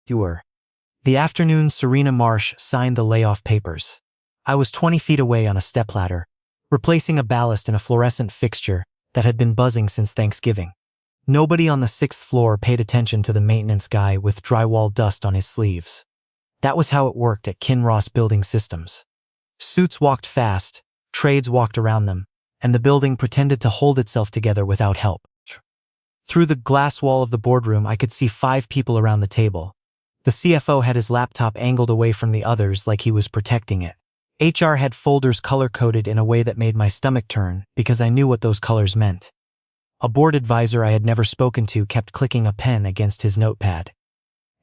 Doer. The afternoon Serena Marsh signed the layoff papers. I was 20 feet away on a stepladder, replacing a ballast in a fluorescent fixture that had been buzzing since Thanksgiving. Nobody on the 6th floor paid attention to the maintenance guy with drywall dust on his sleeves. That was how it worked at Kinross Building Systems. Suits walked fast, trades walked around them, and the building pretended to hold itself together without help. Through the glass wall of the boardroom, I could see 5 people around the table. The CFO had his laptop angled away from the others like he was protecting it. HR had folders color-coded in a way that made my stomach turn because I knew what those colors meant. A board advisor I had never spoken to kept clicking a pen against his notepad.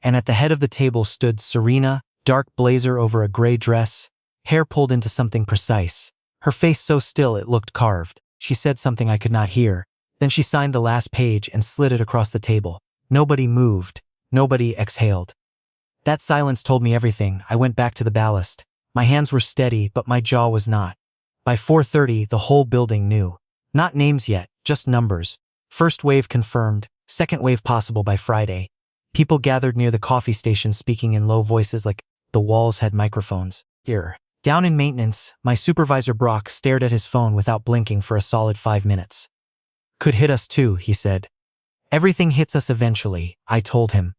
And at the head of the table stood Serena, dark blazer over a gray dress, hair pulled into something precise, her face so still it looked carved. She said something I could not hear. Then she signed the last page and slid it across the table. Nobody moved. Nobody exhaled. That silence told me everything. I went back to the ballast. My hands were steady, but my jaw was not. By 4:30, the whole building knew. Not names yet, just numbers. First wave confirmed, second wave possible by Friday. People gathered near the coffee station speaking in low voices like the walls had microphones. Here. Down in maintenance, my supervisor Brock stared at his phone without blinking for a solid 5 minutes. Could hit us too, he said. Everything hits us eventually, I told him.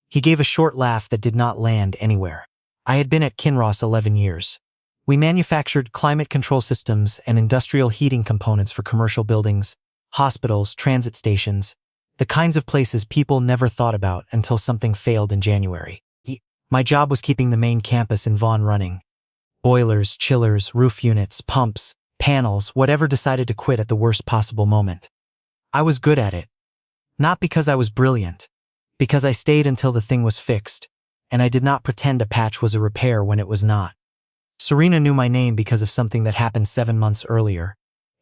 He gave a short laugh that did not land anywhere. I had been at Kinross 11 years. We manufactured climate control systems and industrial heating components for commercial buildings, hospitals, transit stations, the kinds of places people never thought about until something failed in January. My job was keeping the main campus in Vaughan running. Boilers, chillers, roof units, pumps, panels, whatever decided to quit at the worst possible moment. I was good at it. Not because I was brilliant. Because I stayed until the thing was fixed, and I did not pretend a patch was a repair when it was not. Serena knew my name because of something that happened 7 months earlier.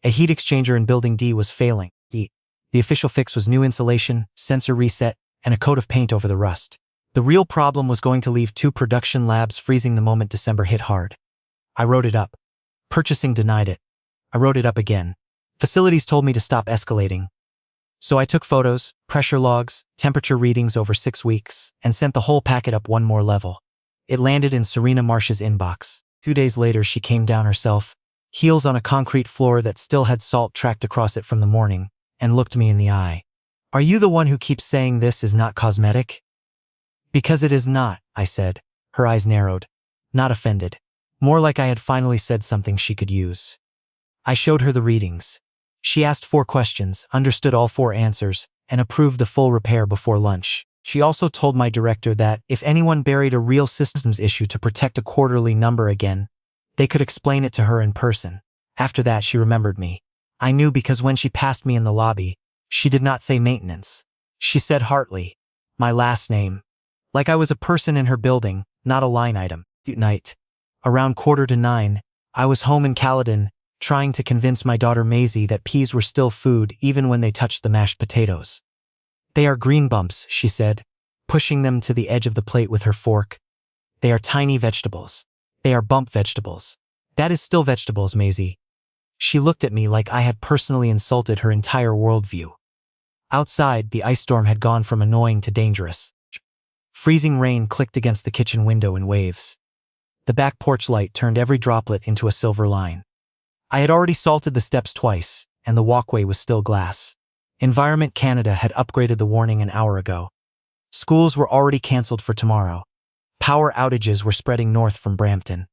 A heat exchanger in Building D was failing. The official fix was new insulation, sensor reset, and a coat of paint over the rust. The real problem was going to leave 2 production labs freezing the moment December hit hard. I wrote it up. Purchasing denied it. I wrote it up again. Facilities told me to stop escalating. So I took photos, pressure logs, temperature readings over 6 weeks, and sent the whole packet up 1 more level. It landed in Serena Marsh's inbox. 2 days later, she came down herself, heels on a concrete floor that still had salt tracked across it from the morning, and looked me in the eye. Are you the one who keeps saying this is not cosmetic? Because it is not, I said. Her eyes narrowed. Not offended. More like I had finally said something she could use. I showed her the readings. She asked 4 questions, understood all 4 answers, and approved the full repair before lunch. She also told my director that if anyone buried a real systems issue to protect a quarterly number again, they could explain it to her in person. After that, she remembered me. I knew because when she passed me in the lobby, she did not say maintenance. She said Hartley, my last name. Like I was a person in her building, not a line item. Night. Around 8:45, I was home in Caledon, trying to convince my daughter Maisie that peas were still food even when they touched the mashed potatoes. They are green bumps, she said, pushing them to the edge of the plate with her fork. They are tiny vegetables. They are bump vegetables. That is still vegetables, Maisie. She looked at me like I had personally insulted her entire worldview. Outside, the ice storm had gone from annoying to dangerous. Freezing rain clicked against the kitchen window in waves. The back porch light turned every droplet into a silver line. I had already salted the steps twice, and the walkway was still glass. Environment Canada had upgraded the warning an hour ago. Schools were already cancelled for tomorrow. Power outages were spreading north from Brampton.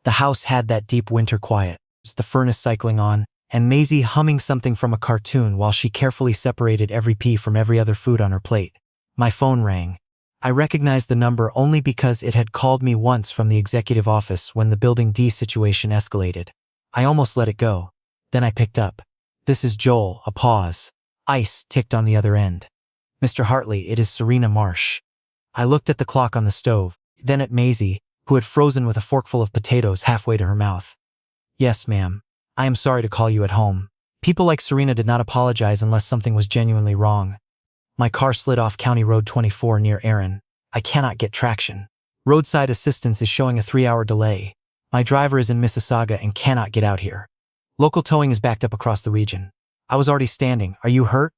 The house had that deep winter quiet, the furnace cycling on, and Maisie humming something from a cartoon while she carefully separated every pea from every other food on her plate. My phone rang. I recognized the number only because it had called me once from the executive office when the Building D situation escalated. I almost let it go. Then I picked up. This is Joel, a pause. Ice ticked on the other end. Mr. Hartley, it is Serena Marsh. I looked at the clock on the stove, then at Maisie, who had frozen with a forkful of potatoes halfway to her mouth. Yes, ma'am. I am sorry to call you at home. People like Serena did not apologize unless something was genuinely wrong. My car slid off County Road 24 near Erin. I cannot get traction. Roadside assistance is showing a 3-hour delay. My driver is in Mississauga and cannot get out here. Local towing is backed up across the region. I was already standing. Are you hurt?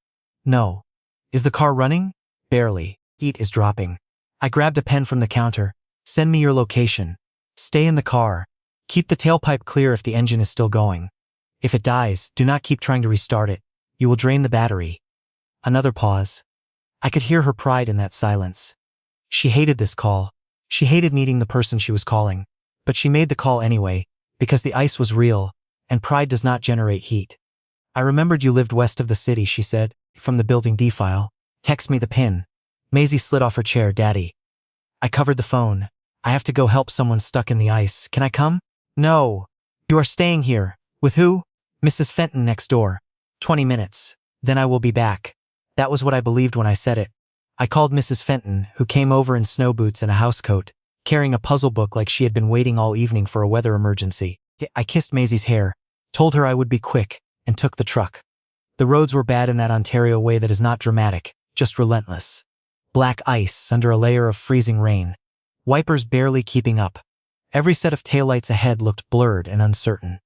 No. Is the car running? Barely. Heat is dropping. I grabbed a pen from the counter. Send me your location. Stay in the car. Keep the tailpipe clear if the engine is still going. If it dies, do not keep trying to restart it. You will drain the battery. Another pause. I could hear her pride in that silence. She hated this call. She hated needing the person she was calling. But she made the call anyway, because the ice was real, and pride does not generate heat. I remembered you lived west of the city, she said, from the building D file. Text me the pin. Maisie slid off her chair. Daddy. I covered the phone. I have to go help someone stuck in the ice. Can I come? No. You are staying here. With who? Mrs. Fenton next door. 20 minutes. Then I will be back. That was what I believed when I said it. I called Mrs. Fenton, who came over in snow boots and a housecoat, carrying a puzzle book like she had been waiting all evening for a weather emergency. I kissed Maisie's hair, told her I would be quick, and took the truck. The roads were bad in that Ontario way that is not dramatic, just relentless. Black ice under a layer of freezing rain. Wipers barely keeping up. Every set of taillights ahead looked blurred and uncertain.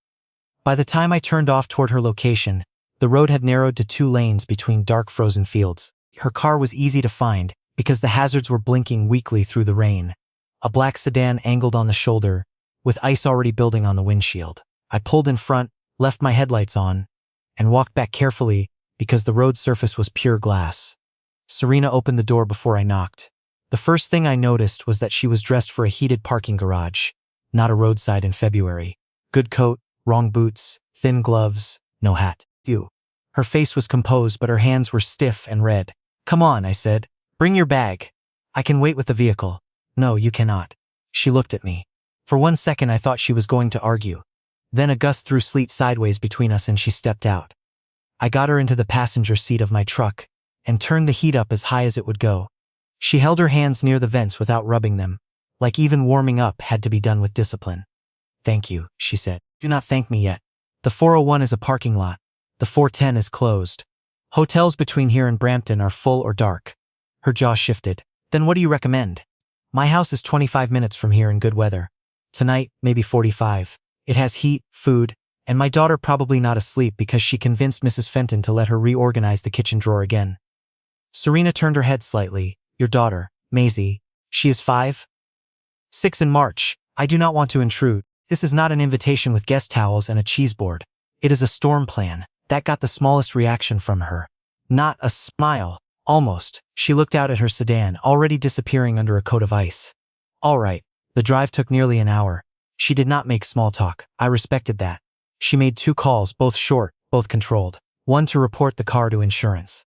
By the time I turned off toward her location, the road had narrowed to 2 lanes between dark frozen fields. Her car was easy to find because the hazards were blinking weakly through the rain. A black sedan angled on the shoulder, with ice already building on the windshield. I pulled in front, left my headlights on, and walked back carefully because the road surface was pure glass. Serena opened the door before I knocked. The first thing I noticed was that she was dressed for a heated parking garage, not a roadside in February. Good coat, wrong boots, thin gloves, no hat. Ew. Her face was composed, but her hands were stiff and red. Come on, I said. Bring your bag. I can wait with the vehicle. No, you cannot. She looked at me. For 1 second I thought she was going to argue. Then a gust threw sleet sideways between us and she stepped out. I got her into the passenger seat of my truck and turned the heat up as high as it would go. She held her hands near the vents without rubbing them, like even warming up had to be done with discipline. Thank you, she said. Do not thank me yet. The 401 is a parking lot. The 410 is closed. Hotels between here and Brampton are full or dark. Her jaw shifted. Then what do you recommend? My house is 25 minutes from here in good weather. Tonight, maybe 45. It has heat, food, and my daughter probably not asleep because she convinced Mrs. Fenton to let her reorganize the kitchen drawer again. Serena turned her head slightly. Your daughter, Maisie, she is 5? 6 in March. I do not want to intrude. This is not an invitation with guest towels and a cheese board. It is a storm plan. That got the smallest reaction from her. Not a smile. Almost. She looked out at her sedan, already disappearing under a coat of ice. All right. The drive took nearly an hour. She did not make small talk. I respected that. She made 2 calls, both short, both controlled. One to report the car to insurance.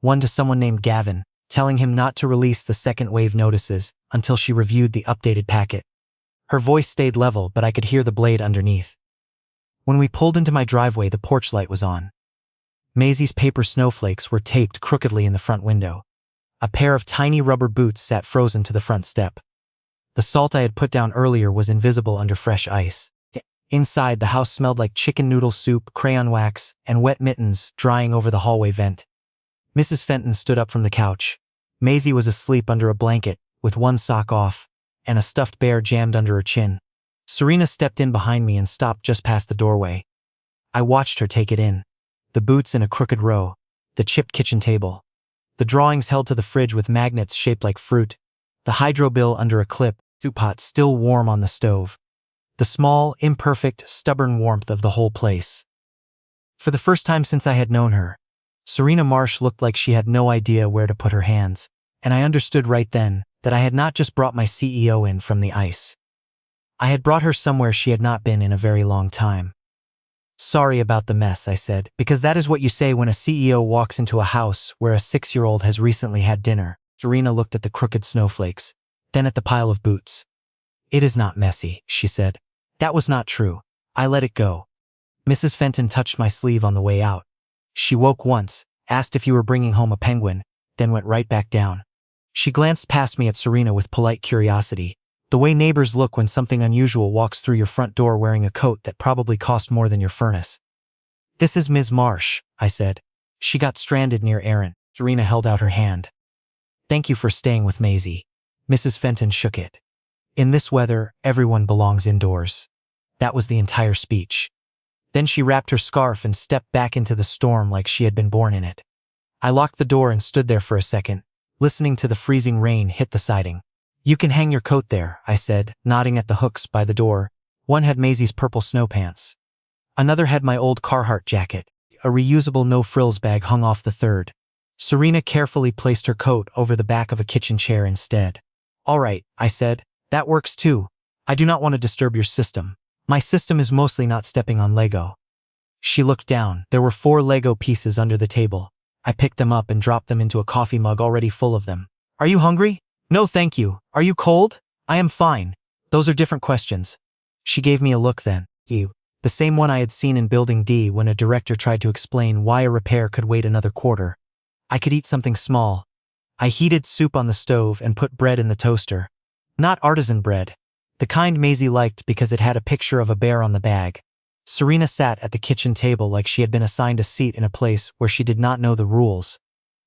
One to someone named Gavin, telling him not to release the second wave notices until she reviewed the updated packet. Her voice stayed level, but I could hear the blade underneath. When we pulled into my driveway, the porch light was on. Maisie's paper snowflakes were taped crookedly in the front window. A pair of tiny rubber boots sat frozen to the front step. The salt I had put down earlier was invisible under fresh ice. Inside, the house smelled like chicken noodle soup, crayon wax, and wet mittens drying over the hallway vent. Mrs. Fenton stood up from the couch. Maisie was asleep under a blanket, with one sock off, and a stuffed bear jammed under her chin. Serena stepped in behind me and stopped just past the doorway. I watched her take it in. The boots in a crooked row, the chipped kitchen table, the drawings held to the fridge with magnets shaped like fruit, the hydro bill under a clip, soup pot still warm on the stove. The small, imperfect, stubborn warmth of the whole place. For the first time since I had known her, Serena Marsh looked like she had no idea where to put her hands, and I understood right then that I had not just brought my CEO in from the ice. I had brought her somewhere she had not been in a very long time. Sorry about the mess, I said, because that is what you say when a CEO walks into a house where a 6-year-old has recently had dinner. Serena looked at the crooked snowflakes, then at the pile of boots. It is not messy, she said. That was not true. I let it go. Mrs. Fenton touched my sleeve on the way out. She woke once, asked if you were bringing home a penguin, then went right back down. She glanced past me at Serena with polite curiosity, the way neighbors look when something unusual walks through your front door wearing a coat that probably cost more than your furnace. This is Ms. Marsh, I said. She got stranded near Erin. Serena held out her hand. Thank you for staying with Maisie. Mrs. Fenton shook it. In this weather, everyone belongs indoors. That was the entire speech. Then she wrapped her scarf and stepped back into the storm like she had been born in it. I locked the door and stood there for a second, listening to the freezing rain hit the siding. You can hang your coat there, I said, nodding at the hooks by the door. One had Maisie's purple snow pants. Another had my old Carhartt jacket. A reusable no-frills bag hung off the third. Serena carefully placed her coat over the back of a kitchen chair instead. All right, I said. That works too. I do not want to disturb your system. My system is mostly not stepping on Lego. She looked down. There were 4 Lego pieces under the table. I picked them up and dropped them into a coffee mug already full of them. Are you hungry? No, thank you. Are you cold? I am fine. Those are different questions. She gave me a look then. Ew. The same one I had seen in Building D when a director tried to explain why a repair could wait another quarter. I could eat something small. I heated soup on the stove and put bread in the toaster. Not artisan bread. The kind Maisie liked because it had a picture of a bear on the bag. Serena sat at the kitchen table like she had been assigned a seat in a place where she did not know the rules.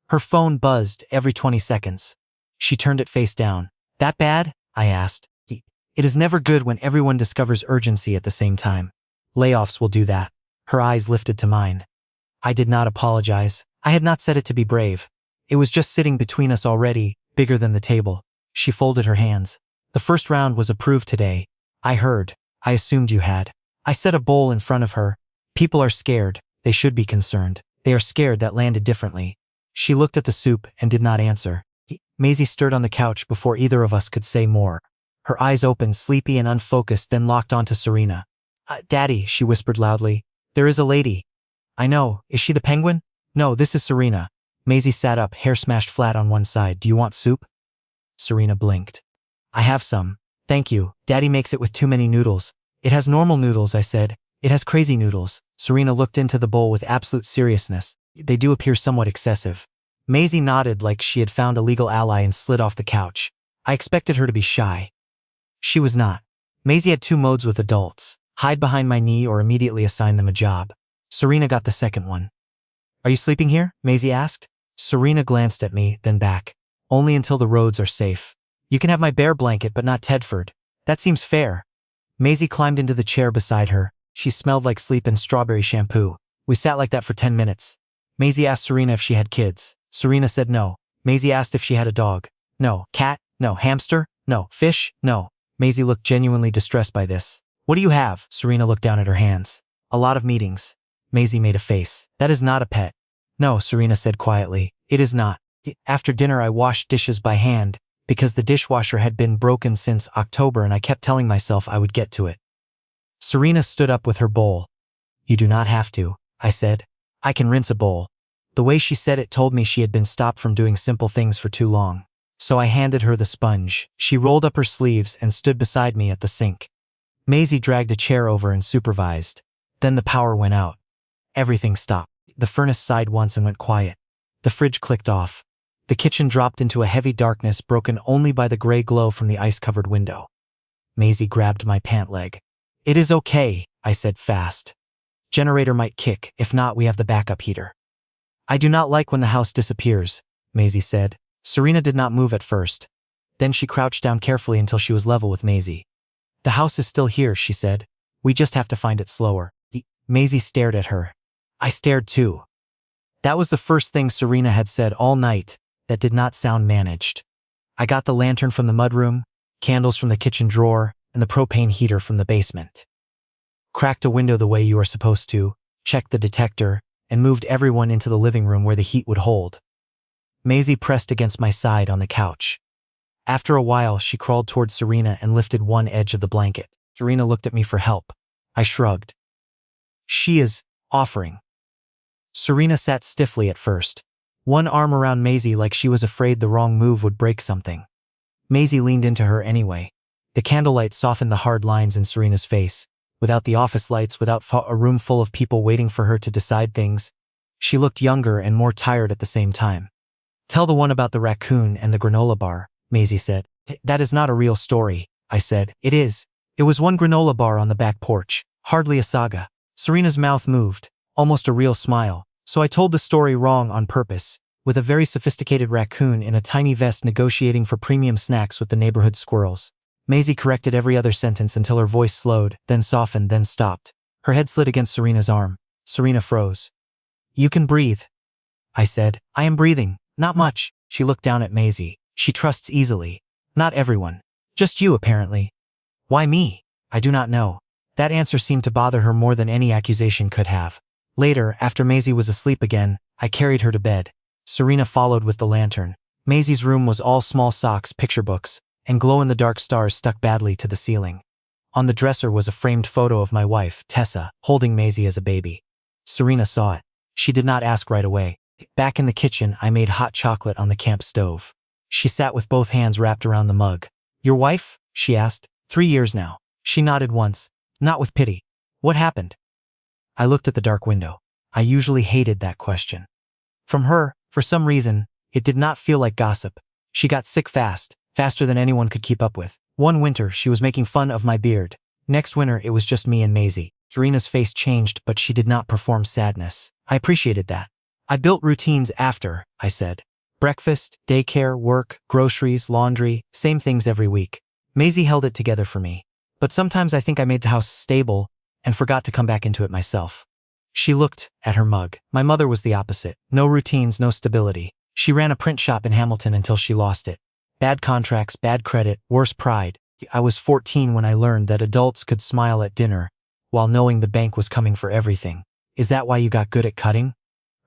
Her phone buzzed every 20 seconds. She turned it face down. That bad? I asked. It is never good when everyone discovers urgency at the same time. Layoffs will do that. Her eyes lifted to mine. I did not apologize. I had not said it to be brave. It was just sitting between us already, bigger than the table. She folded her hands. The first round was approved today. I heard. I assumed you had. I set a bowl in front of her. People are scared. They should be concerned. They are scared that landed differently. She looked at the soup and did not answer. Maisie stirred on the couch before either of us could say more. Her eyes opened, sleepy and unfocused, then locked onto Serena. Daddy, she whispered loudly. There is a lady. I know. Is she the penguin? No, this is Serena. Maisie sat up, hair smashed flat on one side. Do you want soup? Serena blinked. I have some. Thank you. Daddy makes it with too many noodles. It has normal noodles, I said. It has crazy noodles. Serena looked into the bowl with absolute seriousness. They do appear somewhat excessive. Maisie nodded like she had found a legal ally and slid off the couch. I expected her to be shy. She was not. Maisie had 2 modes with adults. Hide behind my knee or immediately assign them a job. Serena got the second one. Are you sleeping here? Maisie asked. Serena glanced at me, then back. Only until the roads are safe. You can have my bear blanket but not Tedford. That seems fair. Maisie climbed into the chair beside her. She smelled like sleep and strawberry shampoo. We sat like that for 10 minutes. Maisie asked Serena if she had kids. Serena said no. Maisie asked if she had a dog. No. Cat? No. Hamster? No. Fish? No. Maisie looked genuinely distressed by this. What do you have? Serena looked down at her hands. A lot of meetings. Maisie made a face. That is not a pet. No, Serena said quietly. It is not. After dinner I washed dishes by hand, because the dishwasher had been broken since October and I kept telling myself I would get to it. Serena stood up with her bowl. You do not have to, I said. I can rinse a bowl. The way she said it told me she had been stopped from doing simple things for too long. So I handed her the sponge. She rolled up her sleeves and stood beside me at the sink. Maisie dragged a chair over and supervised. Then the power went out. Everything stopped. The furnace sighed once and went quiet. The fridge clicked off. The kitchen dropped into a heavy darkness broken only by the gray glow from the ice-covered window. Maisie grabbed my pant leg. It is okay, I said fast. Generator might kick. If not, we have the backup heater. I do not like when the house disappears, Maisie said. Serena did not move at first. Then she crouched down carefully until she was level with Maisie. The house is still here, she said. We just have to find it slower. Maisie stared at her. I stared too. That was the first thing Serena had said all night that did not sound managed. I got the lantern from the mudroom, candles from the kitchen drawer, and the propane heater from the basement. Cracked a window the way you are supposed to, checked the detector, and moved everyone into the living room where the heat would hold. Maisie pressed against my side on the couch. After a while, she crawled towards Serena and lifted one edge of the blanket. Serena looked at me for help. I shrugged. She is offering. Serena sat stiffly at first, one arm around Maisie like she was afraid the wrong move would break something. Maisie leaned into her anyway. The candlelight softened the hard lines in Serena's face. Without the office lights, without a room full of people waiting for her to decide things, she looked younger and more tired at the same time. Tell the one about the raccoon and the granola bar, Maisie said. That is not a real story, I said. It is. It was one granola bar on the back porch. Hardly a saga. Serena's mouth moved, almost a real smile. So I told the story wrong on purpose, with a very sophisticated raccoon in a tiny vest negotiating for premium snacks with the neighborhood squirrels. Maisie corrected every other sentence until her voice slowed, then softened, then stopped. Her head slid against Serena's arm. Serena froze. You can breathe, I said. I am breathing. Not much. She looked down at Maisie. She trusts easily. Not everyone. Just you, apparently. Why me? I do not know. That answer seemed to bother her more than any accusation could have. Later, after Maisie was asleep again, I carried her to bed. Serena followed with the lantern. Maisie's room was all small socks, picture books, and glow-in-the-dark stars stuck badly to the ceiling. On the dresser was a framed photo of my wife, Tessa, holding Maisie as a baby. Serena saw it. She did not ask right away. Back in the kitchen, I made hot chocolate on the camp stove. She sat with both hands wrapped around the mug. Your wife? She asked. 3 years now. She nodded once, not with pity. What happened? I looked at the dark window. I usually hated that question. From her, for some reason, it did not feel like gossip. She got sick fast, faster than anyone could keep up with. One winter, she was making fun of my beard. Next winter, it was just me and Maisie. Serena's face changed, but she did not perform sadness. I appreciated that. I built routines after, I said. Breakfast, daycare, work, groceries, laundry, same things every week. Maisie held it together for me. But sometimes I think I made the house stable and forgot to come back into it myself. She looked at her mug. My mother was the opposite. No routines, no stability. She ran a print shop in Hamilton until she lost it. Bad contracts, bad credit, worse pride. I was 14 when I learned that adults could smile at dinner while knowing the bank was coming for everything. Is that why you got good at cutting?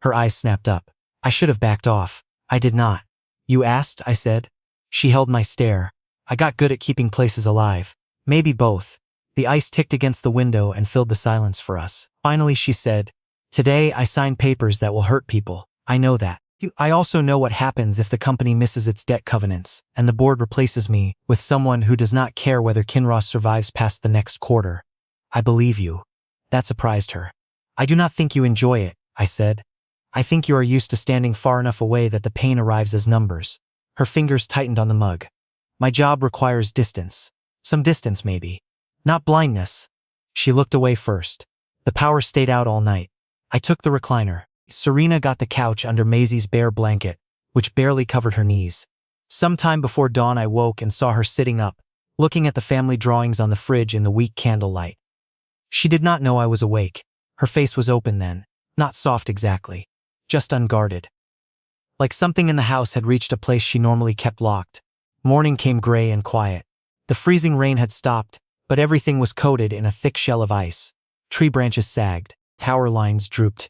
Her eyes snapped up. I should have backed off. I did not. You asked, I said. She held my stare. I got good at keeping places alive. Maybe both. The ice ticked against the window and filled the silence for us. Finally, she said, Today I signed papers that will hurt people. I know that. I also know what happens if the company misses its debt covenants, and the board replaces me with someone who does not care whether Kinross survives past the next quarter. I believe you. That surprised her. I do not think you enjoy it, I said. I think you are used to standing far enough away that the pain arrives as numbers. Her fingers tightened on the mug. My job requires distance. Some distance, maybe. Not blindness. She looked away first. The power stayed out all night. I took the recliner. Serena got the couch under Maisie's bare blanket, which barely covered her knees. Sometime before dawn I woke and saw her sitting up, looking at the family drawings on the fridge in the weak candlelight. She did not know I was awake. Her face was open then, not soft exactly, just unguarded. Like something in the house had reached a place she normally kept locked. Morning came gray and quiet. The freezing rain had stopped, but everything was coated in a thick shell of ice. Tree branches sagged, power lines drooped.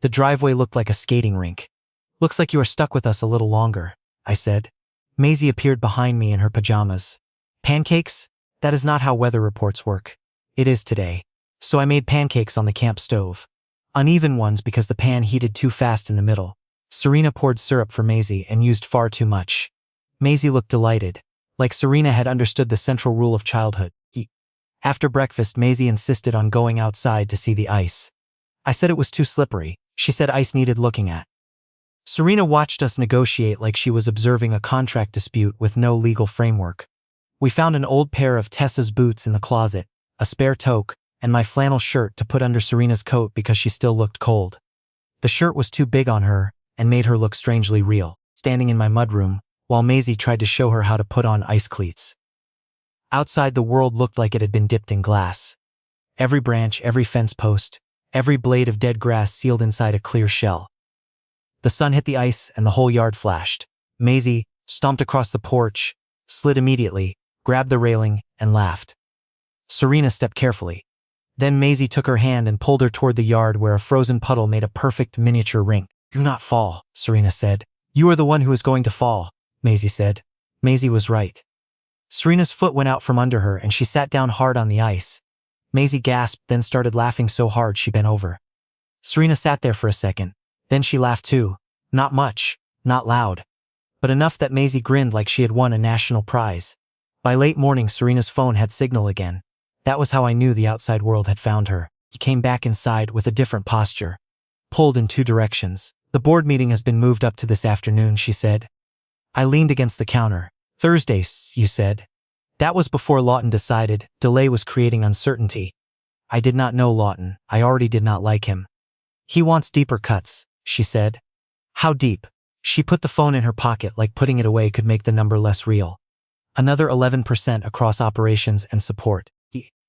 The driveway looked like a skating rink. Looks like you are stuck with us a little longer, I said. Maisie appeared behind me in her pajamas. Pancakes? That is not how weather reports work. It is today. So I made pancakes on the camp stove. Uneven ones because the pan heated too fast in the middle. Serena poured syrup for Maisie and used far too much. Maisie looked delighted, like Serena had understood the central rule of childhood. After breakfast, Maisie insisted on going outside to see the ice. I said it was too slippery. She said ice needed looking at. Serena watched us negotiate like she was observing a contract dispute with no legal framework. We found an old pair of Tessa's boots in the closet, a spare toque, and my flannel shirt to put under Serena's coat because she still looked cold. The shirt was too big on her and made her look strangely real, standing in my mudroom, while Maisie tried to show her how to put on ice cleats. Outside, the world looked like it had been dipped in glass. Every branch, every fence post, every blade of dead grass sealed inside a clear shell. The sun hit the ice and the whole yard flashed. Maisie stomped across the porch, slid immediately, grabbed the railing, and laughed. Serena stepped carefully. Then Maisie took her hand and pulled her toward the yard where a frozen puddle made a perfect miniature rink. Do not fall, Serena said. You are the one who is going to fall, Maisie said. Maisie was right. Serena's foot went out from under her and she sat down hard on the ice. Maisie gasped, then started laughing so hard she bent over. Serena sat there for a second. Then she laughed too. Not much, not loud, but enough that Maisie grinned like she had won a national prize. By late morning, Serena's phone had signal again. That was how I knew the outside world had found her. She came back inside with a different posture. Pulled in 2 directions. The board meeting has been moved up to this afternoon, she said. I leaned against the counter. Thursday, you said. That was before Lawton decided. Delay was creating uncertainty. I did not know Lawton. I already did not like him. He wants deeper cuts, she said. How deep? She put the phone in her pocket like putting it away could make the number less real. Another 11% across operations and support.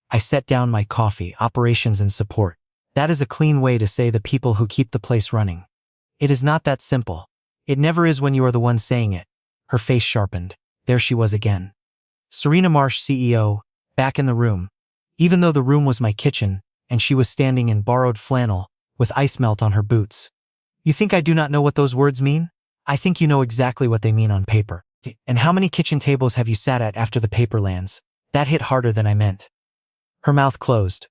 I set down my coffee. Operations and support. That is a clean way to say the people who keep the place running. It is not that simple. It never is when you are the one saying it. Her face sharpened. There she was again. Serena Marsh, CEO, back in the room. Even though the room was my kitchen, and she was standing in borrowed flannel, with ice melt on her boots. You think I do not know what those words mean? I think you know exactly what they mean on paper. And how many kitchen tables have you sat at after the paper lands? That hit harder than I meant. Her mouth closed.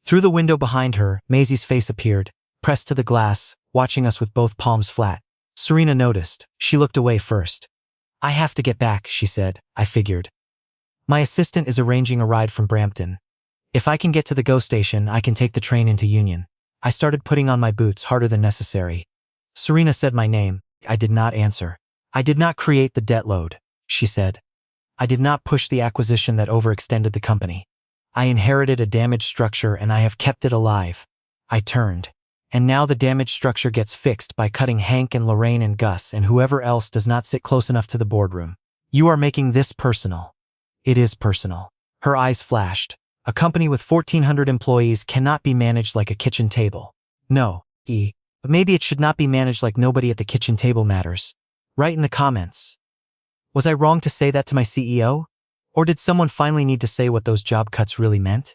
Through the window behind her, Maisie's face appeared, pressed to the glass, watching us with both palms flat. Serena noticed. She looked away first. I have to get back, she said. I figured. My assistant is arranging a ride from Brampton. If I can get to the GO station, I can take the train into Union. I started putting on my boots harder than necessary. Serena said my name. I did not answer. I did not create the debt load, she said. I did not push the acquisition that overextended the company. I inherited a damaged structure and I have kept it alive. I turned. And now the damaged structure gets fixed by cutting Hank and Lorraine and Gus and whoever else does not sit close enough to the boardroom. You are making this personal. It is personal. Her eyes flashed. A company with 1,400 employees cannot be managed like a kitchen table. No, but maybe it should not be managed like nobody at the kitchen table matters. Write in the comments. Was I wrong to say that to my CEO? Or did someone finally need to say what those job cuts really meant?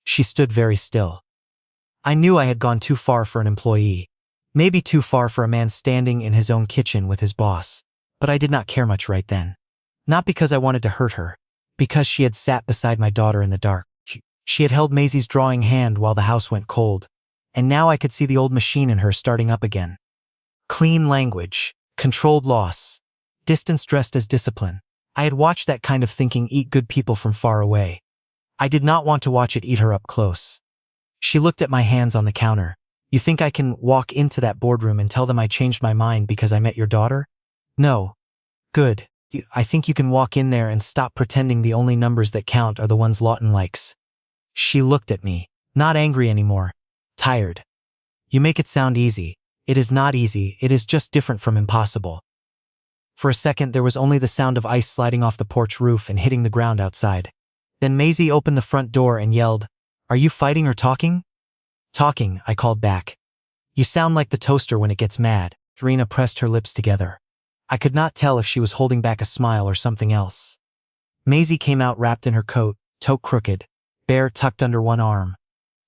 She stood very still. I knew I had gone too far for an employee. Maybe too far for a man standing in his own kitchen with his boss. But I did not care much right then. Not because I wanted to hurt her. Because she had sat beside my daughter in the dark. She had held Maisie's drawing hand while the house went cold. And now I could see the old machine in her starting up again. Clean language. Controlled loss. Distance dressed as discipline. I had watched that kind of thinking eat good people from far away. I did not want to watch it eat her up close. She looked at my hands on the counter. You think I can walk into that boardroom and tell them I changed my mind because I met your daughter? No. Good. I think you can walk in there and stop pretending the only numbers that count are the ones Lawton likes. She looked at me, not angry anymore, tired. You make it sound easy. It is not easy, it is just different from impossible. For a second there was only the sound of ice sliding off the porch roof and hitting the ground outside. Then Maisie opened the front door and yelled, Are you fighting or talking? Talking, I called back. You sound like the toaster when it gets mad. Serena pressed her lips together. I could not tell if she was holding back a smile or something else. Maisie came out wrapped in her coat, toe crooked, bear tucked under one arm.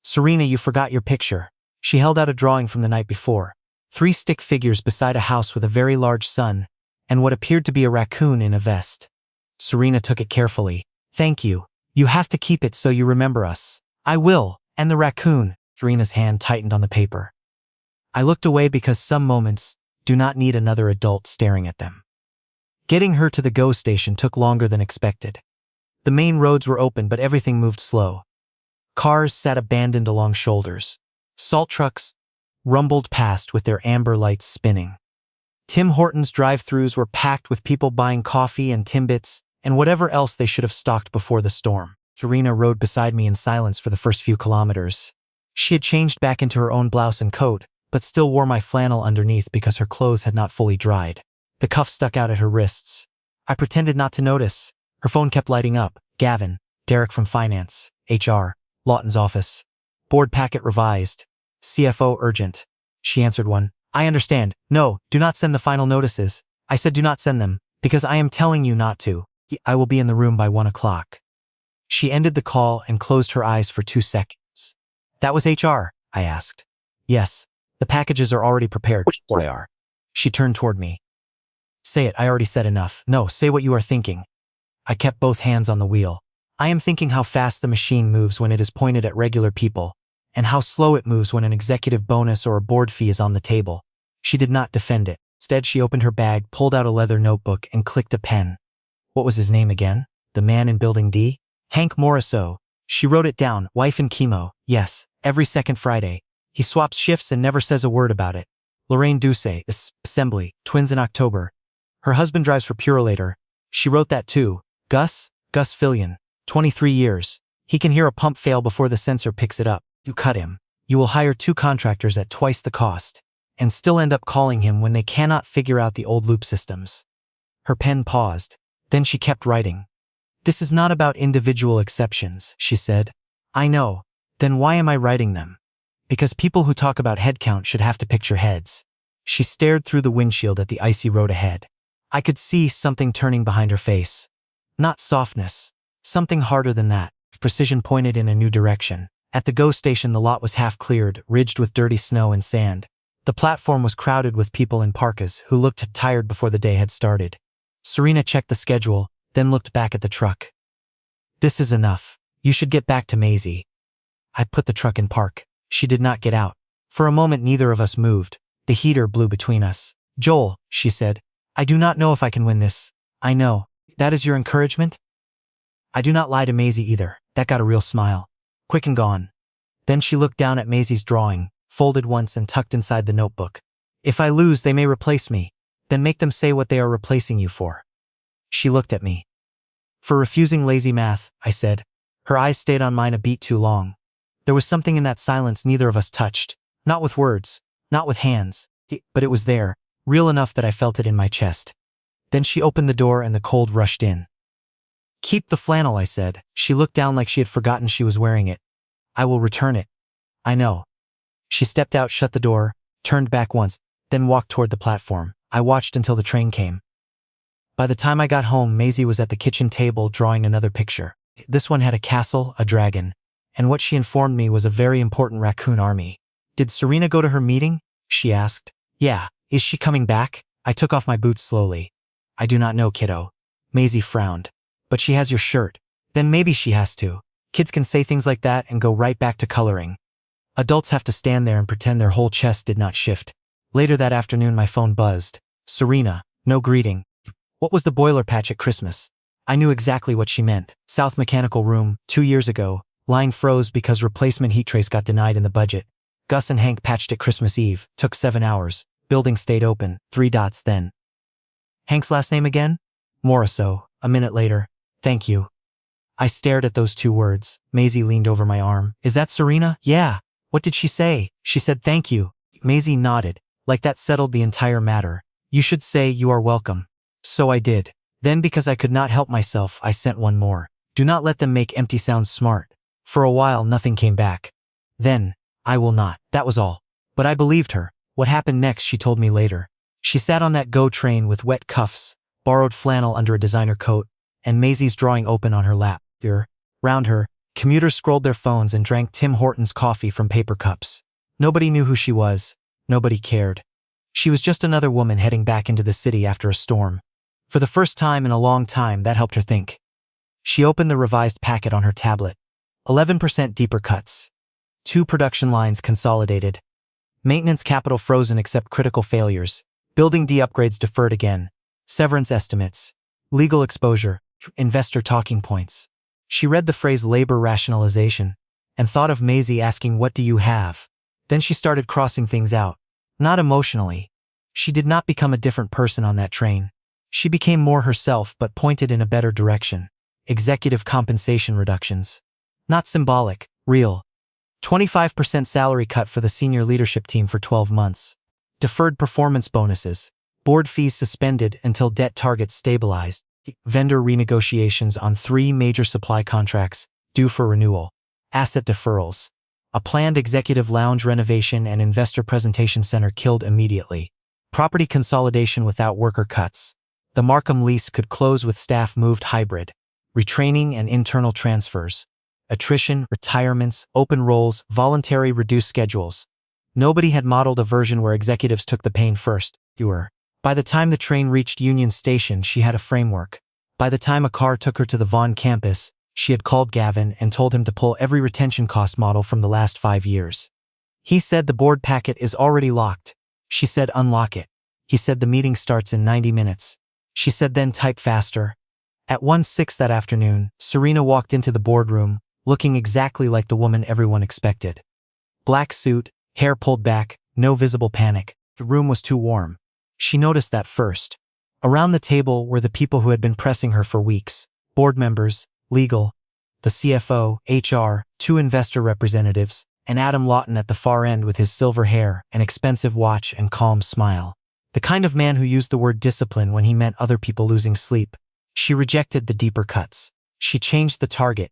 Serena, you forgot your picture. She held out a drawing from the night before. 3 stick figures beside a house with a very large sun, and what appeared to be a raccoon in a vest. Serena took it carefully. Thank you. You have to keep it so you remember us. I will. And the raccoon. Serena's hand tightened on the paper. I looked away because some moments do not need another adult staring at them. Getting her to the GO station took longer than expected. The main roads were open but everything moved slow. Cars sat abandoned along shoulders. Salt trucks rumbled past with their amber lights spinning. Tim Hortons drive-thrus were packed with people buying coffee and Timbits and whatever else they should have stocked before the storm. Serena rode beside me in silence for the first few kilometers. She had changed back into her own blouse and coat, but still wore my flannel underneath because her clothes had not fully dried. The cuff stuck out at her wrists. I pretended not to notice. Her phone kept lighting up. Gavin, Derek from Finance, HR, Lawton's office. Board packet revised. CFO urgent. She answered one. I understand. No, do not send the final notices. I said do not send them, because I am telling you not to. I will be in the room by 1 o'clock. She ended the call and closed her eyes for 2 seconds. That was HR, I asked. Yes, the packages are already prepared. They are. She turned toward me. Say it, I already said enough. No, say what you are thinking. I kept both hands on the wheel. I am thinking how fast the machine moves when it is pointed at regular people, and how slow it moves when an executive bonus or a board fee is on the table. She did not defend it. Instead, she opened her bag, pulled out a leather notebook, and clicked a pen. What was his name again? The man in Building D? Hank Morisseau. She wrote it down. Wife and chemo. Yes, every second Friday. He swaps shifts and never says a word about it. Lorraine Doucet. Assembly. Twins in October. Her husband drives for Purolator. She wrote that too. Gus Fillion. 23 years. He can hear a pump fail before the sensor picks it up. You cut him. You will hire 2 contractors at twice the cost, and still end up calling him when they cannot figure out the old loop systems. Her pen paused. Then she kept writing. This is not about individual exceptions, she said. I know. Then why am I writing them? Because people who talk about headcount should have to picture heads. She stared through the windshield at the icy road ahead. I could see something turning behind her face. Not softness. Something harder than that. Precision pointed in a new direction. At the GO station, the lot was half cleared, ridged with dirty snow and sand. The platform was crowded with people in parkas who looked tired before the day had started. Serena checked the schedule, then looked back at the truck. This is enough. You should get back to Maisie. I put the truck in park. She did not get out. For a moment, neither of us moved. The heater blew between us. Joel, she said, I do not know if I can win this. I know. That is your encouragement? I do not lie to Maisie either. That got a real smile. Quick and gone. Then she looked down at Maisie's drawing, folded once and tucked inside the notebook. If I lose, they may replace me. Then make them say what they are replacing you for. She looked at me. For refusing lazy math, I said. Her eyes stayed on mine a beat too long. There was something in that silence neither of us touched. Not with words, not with hands, but it was there, real enough that I felt it in my chest. Then she opened the door and the cold rushed in. Keep the flannel, I said. She looked down like she had forgotten she was wearing it. I will return it. I know. She stepped out, shut the door, turned back once, then walked toward the platform. I watched until the train came. By the time I got home, Maisie was at the kitchen table drawing another picture. This one had a castle, a dragon, and what she informed me was a very important raccoon army. Did Serena go to her meeting? She asked. Yeah. Is she coming back? I took off my boots slowly. I do not know, kiddo. Maisie frowned. But she has your shirt. Then maybe she has to. Kids can say things like that and go right back to coloring. Adults have to stand there and pretend their whole chest did not shift. Later that afternoon, my phone buzzed. Serena, no greeting. What was the boiler patch at Christmas? I knew exactly what she meant. South Mechanical Room, 2 years ago. Line froze because replacement heat trace got denied in the budget. Gus and Hank patched it Christmas Eve. Took 7 hours. Building stayed open. 3 dots then. Hank's last name again? Morriso. A minute later. Thank you. I stared at those 2 words. Maisie leaned over my arm. Is that Serena? Yeah. What did she say? She said thank you. Maisie nodded. Like that settled the entire matter. You should say you are welcome. So I did. Then because I could not help myself, I sent one more. Do not let them make empty sounds smart. For a while, nothing came back. Then, I will not. That was all. But I believed her. What happened next, she told me later. She sat on that GO train with wet cuffs, borrowed flannel under a designer coat, and Maisie's drawing open on her lap. Round her, commuters scrolled their phones and drank Tim Hortons coffee from paper cups. Nobody knew who she was. Nobody cared. She was just another woman heading back into the city after a storm. For the first time in a long time, that helped her think. She opened the revised packet on her tablet. 11% deeper cuts. 2 production lines consolidated. Maintenance capital frozen except critical failures. Building D upgrades deferred again. Severance estimates. Legal exposure. Investor talking points. She read the phrase labor rationalization and thought of Maisie asking, what do you have? Then she started crossing things out. Not emotionally. She did not become a different person on that train. She became more herself but pointed in a better direction. Executive compensation reductions. Not symbolic, real. 25% salary cut for the senior leadership team for 12 months. Deferred performance bonuses. Board fees suspended until debt targets stabilized. Vendor renegotiations on 3 major supply contracts due for renewal. Asset deferrals. A planned executive lounge renovation and investor presentation center killed immediately. Property consolidation without worker cuts. The Markham lease could close with staff moved hybrid. Retraining and internal transfers. Attrition, retirements, open roles, voluntary reduced schedules. Nobody had modeled a version where executives took the pain first. By the time the train reached Union Station, she had a framework. By the time a car took her to the Vaughan campus, she had called Gavin and told him to pull every retention cost model from the last 5 years. He said the board packet is already locked. She said unlock it. He said the meeting starts in 90 minutes. She said then type faster. At 1:06 that afternoon, Serena walked into the boardroom, looking exactly like the woman everyone expected. Black suit, hair pulled back, no visible panic. The room was too warm. She noticed that first. Around the table were the people who had been pressing her for weeks. Board members, legal, the CFO, HR, 2 investor representatives, and Adam Lawton at the far end with his silver hair, an expensive watch, and calm smile. The kind of man who used the word discipline when he meant other people losing sleep. She rejected the deeper cuts. She changed the target.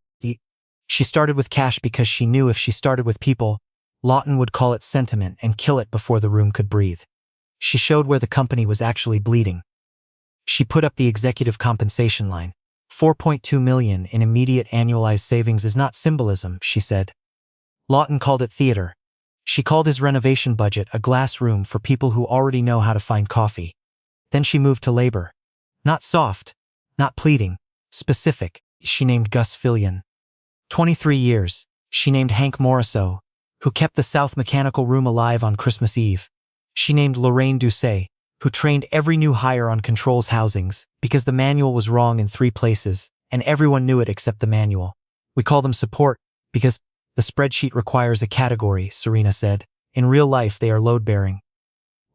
She started with cash because she knew if she started with people, Lawton would call it sentiment and kill it before the room could breathe. She showed where the company was actually bleeding. She put up the executive compensation line. 4.2 million in immediate annualized savings is not symbolism, she said. Lawton called it theater. She called his renovation budget a glass room for people who already know how to find coffee. Then she moved to labor. Not soft, not pleading, specific. She named Gus Fillion. 23 years. She named Hank Morisseau, who kept the South Mechanical Room alive on Christmas Eve. She named Lorraine Doucet, who trained every new hire on controls housings because the manual was wrong in 3 places, and everyone knew it except the manual. We call them support because the spreadsheet requires a category, Serena said. In real life, they are load-bearing.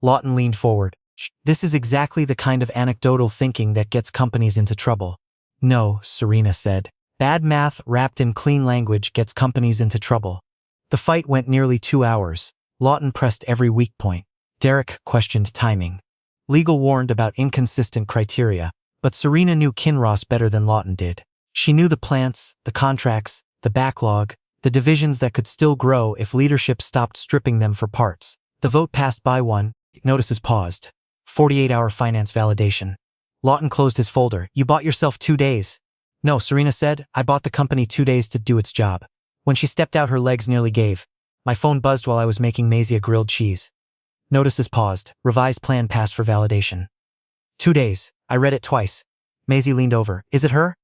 Lawton leaned forward. This is exactly the kind of anecdotal thinking that gets companies into trouble. No, Serena said. Bad math wrapped in clean language gets companies into trouble. The fight went nearly 2 hours. Lawton pressed every weak point. Derek questioned timing. Legal warned about inconsistent criteria, but Serena knew Kinross better than Lawton did. She knew the plants, the contracts, the backlog, the divisions that could still grow if leadership stopped stripping them for parts. The vote passed by 1. Notices paused. 48-hour finance validation. Lawton closed his folder. You bought yourself 2 days. No, Serena said, I bought the company 2 days to do its job. When she stepped out, her legs nearly gave. My phone buzzed while I was making Maisie a grilled cheese. Notices paused. Revised plan passed for validation. 2 days. I read it twice. Maisie leaned over. Is it her?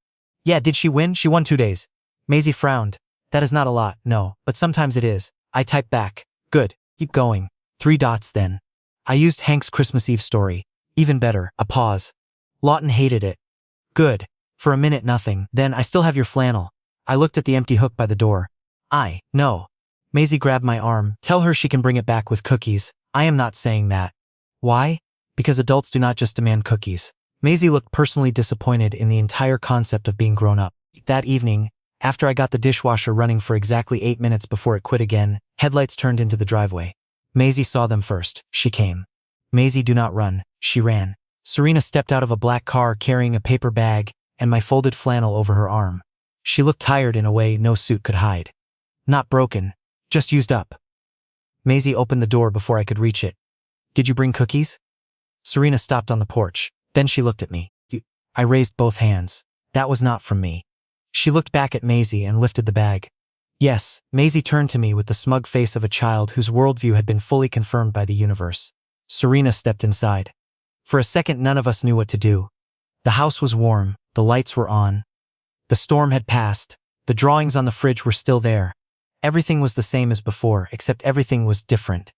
Yeah, did she win? She won 2 days. Maisie frowned. That is not a lot, no, but sometimes it is. I typed back. Good. Keep going. 3 dots then. I used Hank's Christmas Eve story. Even better, a pause. Lawton hated it. Good. For a minute nothing. Then I still have your flannel. I looked at the empty hook by the door. No. Maisie grabbed my arm. Tell her she can bring it back with cookies. I am not saying that. Why? Because adults do not just demand cookies. Maisie looked personally disappointed in the entire concept of being grown up. That evening, after I got the dishwasher running for exactly 8 minutes before it quit again, headlights turned into the driveway. Maisie saw them first. She came. Maisie, do not run. She ran. Serena stepped out of a black car carrying a paper bag and my folded flannel over her arm. She looked tired in a way no suit could hide. Not broken, just used up. Maisie opened the door before I could reach it. Did you bring cookies? Serena stopped on the porch. Then she looked at me. I raised both hands. That was not from me. She looked back at Maisie and lifted the bag. Yes, Maisie turned to me with the smug face of a child whose worldview had been fully confirmed by the universe. Serena stepped inside. For a second, none of us knew what to do. The house was warm, the lights were on. The storm had passed, the drawings on the fridge were still there. Everything was the same as before, except everything was different.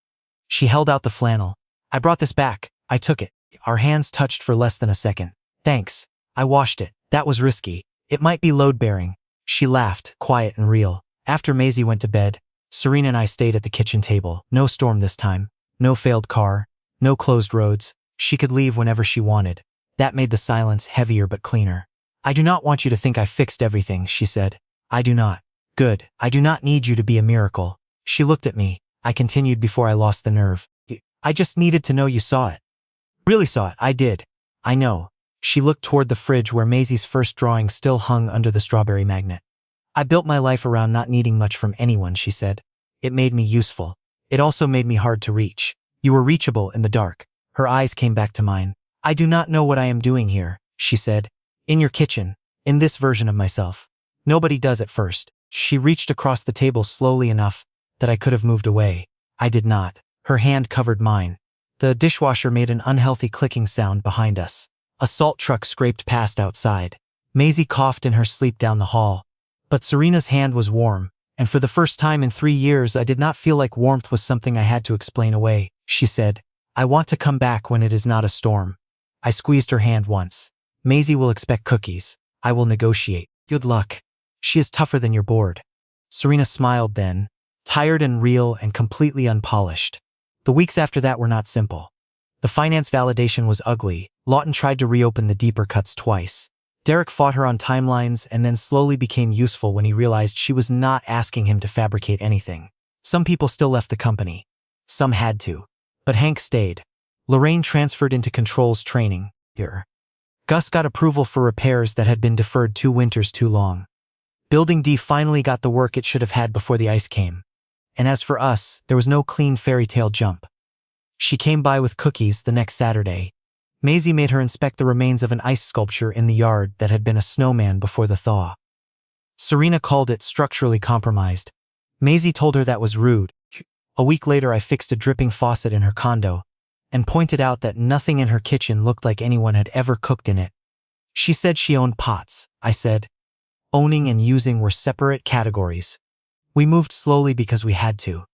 She held out the flannel. I brought this back. I took it. Our hands touched for less than a second. Thanks. I washed it. That was risky. It might be load-bearing. She laughed, quiet and real. After Maisie went to bed, Serena and I stayed at the kitchen table. No storm this time. No failed car. No closed roads. She could leave whenever she wanted. That made the silence heavier but cleaner. I do not want you to think I fixed everything, she said. I do not. Good. I do not need you to be a miracle. She looked at me. I continued before I lost the nerve. I just needed to know you saw it. Really saw it. I did. I know. She looked toward the fridge where Maisie's first drawing still hung under the strawberry magnet. I built my life around not needing much from anyone, she said. It made me useful. It also made me hard to reach. You were reachable in the dark. Her eyes came back to mine. I do not know what I am doing here, she said. In your kitchen. In this version of myself. Nobody does at first. She reached across the table slowly enough that I could have moved away. I did not. Her hand covered mine. The dishwasher made an unhealthy clicking sound behind us. A salt truck scraped past outside. Maisie coughed in her sleep down the hall. But Serena's hand was warm, and for the first time in 3 years I did not feel like warmth was something I had to explain away. She said, I want to come back when it is not a storm. I squeezed her hand once. Maisie will expect cookies. I will negotiate. Good luck. She is tougher than your board. Serena smiled then, tired and real and completely unpolished. The weeks after that were not simple. The finance validation was ugly. Lawton tried to reopen the deeper cuts twice. Derek fought her on timelines and then slowly became useful when he realized she was not asking him to fabricate anything. Some people still left the company. Some had to. But Hank stayed. Lorraine transferred into controls training. Gus got approval for repairs that had been deferred 2 winters too long. Building D finally got the work it should have had before the ice came. And as for us, there was no clean fairy tale jump. She came by with cookies the next Saturday. Maisie made her inspect the remains of an ice sculpture in the yard that had been a snowman before the thaw. Serena called it structurally compromised. Maisie told her that was rude. A week later, I fixed a dripping faucet in her condo and pointed out that nothing in her kitchen looked like anyone had ever cooked in it. She said she owned pots. I said, owning and using were separate categories. We moved slowly because we had to.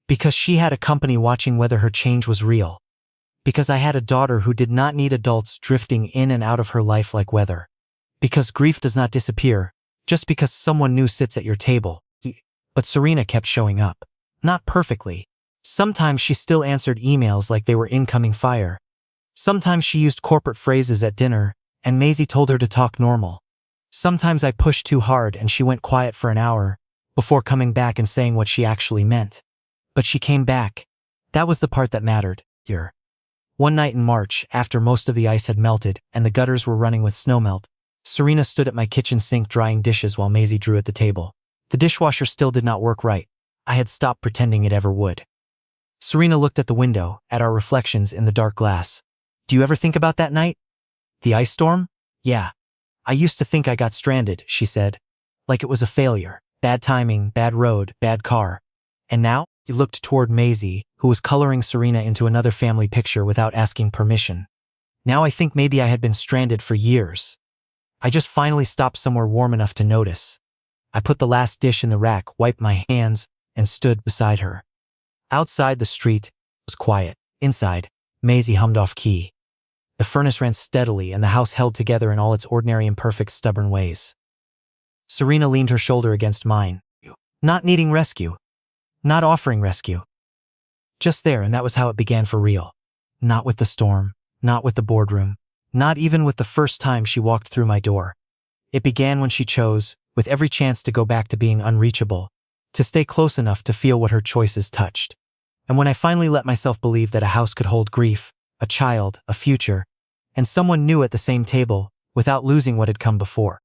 Because she had a company watching whether her change was real. Because I had a daughter who did not need adults drifting in and out of her life like weather. Because grief does not disappear just because someone new sits at your table. But Serena kept showing up. Not perfectly. Sometimes she still answered emails like they were incoming fire. Sometimes she used corporate phrases at dinner, and Maisie told her to talk normal. Sometimes I pushed too hard and she went quiet for an hour before coming back and saying what she actually meant. But she came back. That was the part that mattered. One night in March, after most of the ice had melted and the gutters were running with snowmelt, Serena stood at my kitchen sink drying dishes while Maisie drew at the table. The dishwasher still did not work right. I had stopped pretending it ever would. Serena looked at the window, at our reflections in the dark glass. Do you ever think about that night? The ice storm? Yeah. I used to think I got stranded, she said. Like it was a failure. Bad timing, bad road, bad car. And now? He looked toward Maisie, who was coloring Serena into another family picture without asking permission. Now I think maybe I had been stranded for years. I just finally stopped somewhere warm enough to notice. I put the last dish in the rack, wiped my hands, and stood beside her. Outside, the street was quiet. Inside, Maisie hummed off key. The furnace ran steadily and the house held together in all its ordinary imperfect stubborn ways. Serena leaned her shoulder against mine. Not needing rescue. Not offering rescue. Just there, and that was how it began for real. Not with the storm, not with the boardroom, not even with the first time she walked through my door. It began when she chose, with every chance to go back to being unreachable, to stay close enough to feel what her choices touched. And when I finally let myself believe that a house could hold grief, a child, a future, and someone new at the same table, without losing what had come before.